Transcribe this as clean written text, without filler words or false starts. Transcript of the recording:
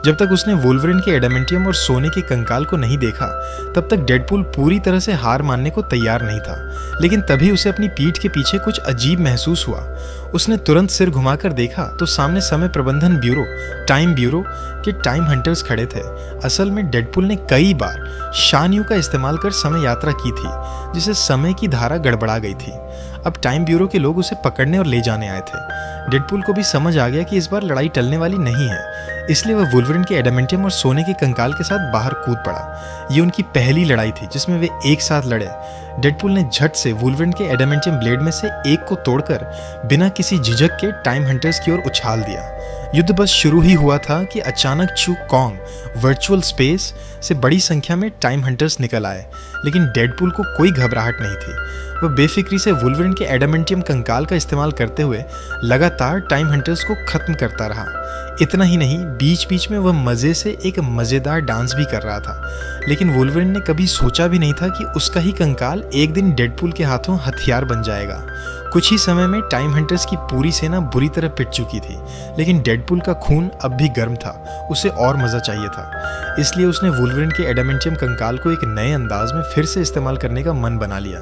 जब तक उसने वुल्वरिन के एडामेंटियम और सोने के कंकाल को नहीं देखा, तब तक डेडपूल पूरी तरह से हार मानने को तैयार नहीं था। लेकिन तभी उसे अपनी पीठ के पीछे कुछ अजीब महसूस हुआ। उसने तुरंत सिर घुमाकर देखा तो सामने समय प्रबंधन ब्यूरो, टाइम ब्यूरो के टाइम हंटर्स खड़े थे। असल में डेडपूल ने कई बार शानयू का इस्तेमाल कर समय यात्रा की थी, जिससे समय की धारा गड़बड़ा गई थी। अब टाइम ब्यूरो के लोग उसे पकड़ने और ले जाने आए थे। डेडपूल को भी समझ आ गया कि इस बार लड़ाई टलने वाली नहीं है, इसलिए वह वुल्वरिन के एडामेंटियम और सोने के कंकाल के साथ बाहर कूद पड़ा। ये उनकी पहली लड़ाई थी जिसमें वे एक साथ लड़े। डेडपूल ने झट से वुल्वरिन के एडामेंटियम ब्लेड में से एक को तोड़कर बिना किसी झिझक के टाइम हंटर्स की ओर उछाल दिया। युद्ध बस शुरू ही हुआ था कि अचानक चू कॉन्ग वर्चुअल स्पेस से बड़ी संख्या में टाइम हंटर्स निकल आए, लेकिन डेडपूल को कोई घबराहट नहीं थी। वह बेफिक्री से वुल्वरिन के एडामेंटियम कंकाल का इस्तेमाल करते हुए लगातार टाइम हंटर्स को खत्म करता रहा। इतना ही नहीं, बीच बीच में वह मज़े से एक मज़ेदार डांस भी कर रहा था। लेकिन वुल्वरिन ने कभी सोचा भी नहीं था कि उसका ही कंकाल एक दिन डेडपूल के हाथों हथियार बन जाएगा। कुछ ही समय में टाइम हंटर्स की पूरी सेना बुरी तरह पिट चुकी थी, लेकिन डेडपूल का खून अब भी गर्म था। उसे और मज़ा चाहिए था, इसलिए उसने वुल्वरिन के एडामेंटियम कंकाल को एक नए अंदाज में फिर से इस्तेमाल करने का मन बना लिया।